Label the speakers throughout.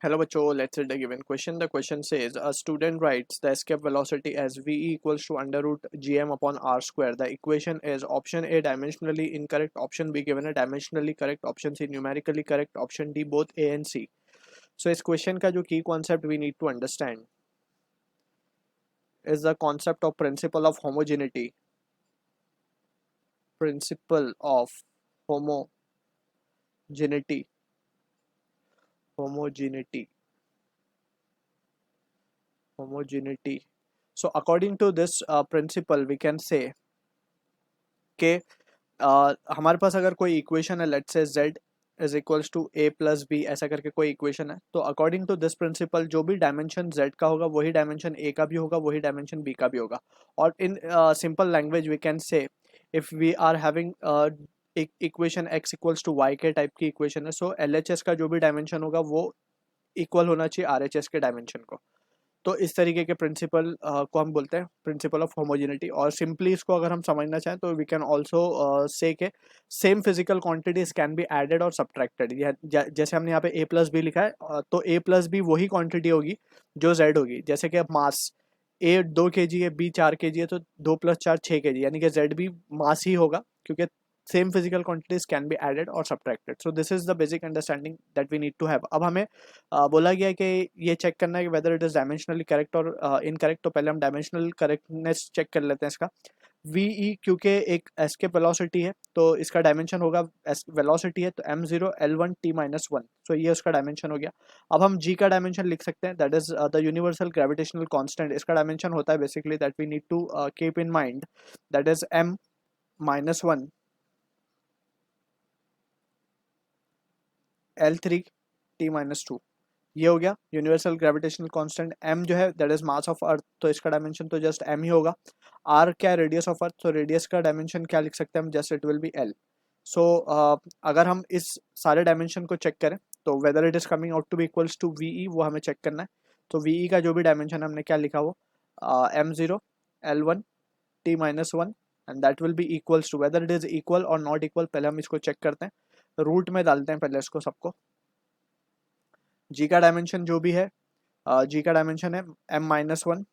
Speaker 1: Hello बच्चों, let's read the given question. The question says a student writes the escape velocity as v equals to under root gm upon r square. The equation is option A dimensionally incorrect, option B given a dimensionally correct, option C numerically correct, option D both A and C. So इस question का जो key concept we need to understand is the concept of principle of homogeneity. Principle of homogeneity. Homogeneity. Homogeneity. So according to this principle, we can say कि हमारे पास अगर कोई equation है, let's say z is equals to a plus B, ऐसा करके कोई equation है, तो अकॉर्डिंग टू दिस प्रिंसिपल जो भी डायमेंशन z का होगा वही डायमेंशन a का भी होगा, वही डायमेंशन b का भी होगा. और in simple language we can say if we are having equation x equals to y के टाइप की इक्वेशन है, सो LHS का जो भी डायमेंशन होगा वो इक्वल होना चाहिए RHS के डायमेंशन को. तो इस तरीके के प्रिंसिपल को हम बोलते हैं प्रिंसिपल ऑफ होमोजेनिटी. और सिंपली इसको अगर हम समझना चाहें तो वी कैन ऑल्सो से के same physical quantities can be added और सब्ट्रैक्टेड. जैसे हमने यहाँ पे a प्लस बी लिखा है, तो a प्लस बी वही क्वांटिटी होगी जो z होगी. जैसे कि मास a 2 kg है, b 4 kg है, तो 2 + 4 6 kg, यानी कि z भी मास ही होगा क्योंकि same physical quantities can be added और subtracted. So this is the basic understanding that we need to have. अब हमें बोला गया है कि ये चेक करना है कि weather it is dimensionally correct और इनकरेक्ट. तो पहले हम डायमेंशनल करेक्टनेस चेक कर लेते हैं इसका. वी क्योंकि एक एस्केप वेलोसिटी है तो इसका डायमेंशन होगा, वेलोसिटी है तो m0 l1 t-1. सो ये उसका डायमेंशन हो गया. अब हम g का डायमेंशन लिख सकते हैं, that is the universal gravitational constant. इसका डायमेंशन होता है basically that we need to keep in mind, that is m-1 l3 t-2. ये हो गया यूनिवर्सल ग्रेविटेशनल कांस्टेंट. m जो है that is mass of earth, तो इसका डायमेंशन तो जस्ट m ही होगा. r क्या है, रेडियस ऑफ अर्थ, तो रेडियस का डायमेंशन क्या लिख सकते हैं हम, just it will be l. So अगर हम इस सारे डायमेंशन को चेक करें तो whether it is coming out to be equals to V वो हमें चेक करना है. तो वी का जो भी डायमेंशन हमने क्या लिखा वो m0 l1 t-1 and that will be equals to, whether it is equal और नॉट इक्वल पहले हम इसको चेक करते हैं. रूट में डालते हैं पहले इसको सबको. जी का डायमेंशन जो भी है, जी का डायमेंशन है m-1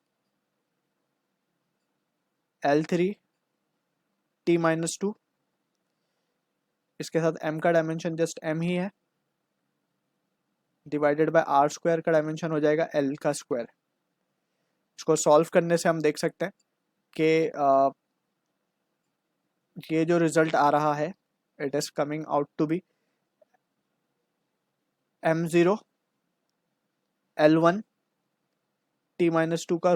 Speaker 1: l3 t-2. इसके साथ m का डायमेंशन जस्ट m ही है, डिवाइडेड बाय r स्क्वायर का डायमेंशन हो जाएगा l का स्क्वायर. इसको सॉल्व करने से हम देख सकते हैं कि ये जो रिजल्ट आ रहा है it is coming out to be m0 l1 t-2 का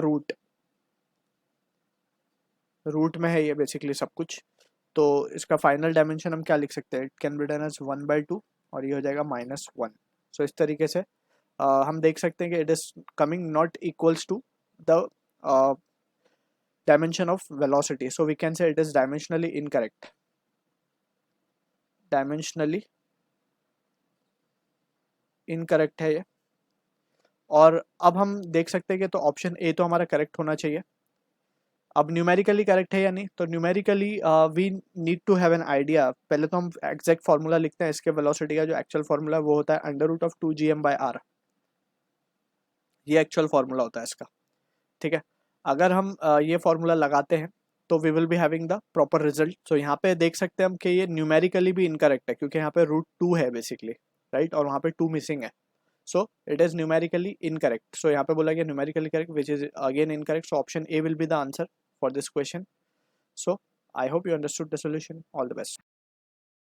Speaker 1: रूट में है ये बेसिकली सब कुछ. तो इसका फाइनल डायमेंशन हम क्या लिख सकते हैं, it can be done as 1/2 और ये हो जाएगा -1. सो इस तरीके से हम देख सकते हैं कि it is coming not equals to the dimension of velocity. So we can say it is dimensionally incorrect. Dimensionally incorrect है ये. और अब हम देख सकते हैं कि तो ऑप्शन ए तो हमारा करेक्ट होना चाहिए. अब न्यूमेरिकली करेक्ट है या नहीं, तो numerically we need to have an idea. पहले तो हम एग्जैक्ट फार्मूला लिखते हैं इसके वेलोसिटी का. जो एक्चुअल फार्मूला वो होता है √2gm/r. ये एक्चुअल फार्मूला होता है इसका. ठीक है, अगर हम ये फार्मूला लगाते हैं तो we will be having the proper result. So यहाँ पे देख सकते हैं हम कि ये न्यूमेरिकली भी इनकरेक्ट है क्योंकि यहाँ पे √2 है बेसिकली, राइट, और वहाँ पे 2 मिसिंग है. So it is numerically incorrect. So यहाँ पे बोला गया numerically correct which is again incorrect. So option A will be the answer for this question. So I hope you understood the solution. All the best.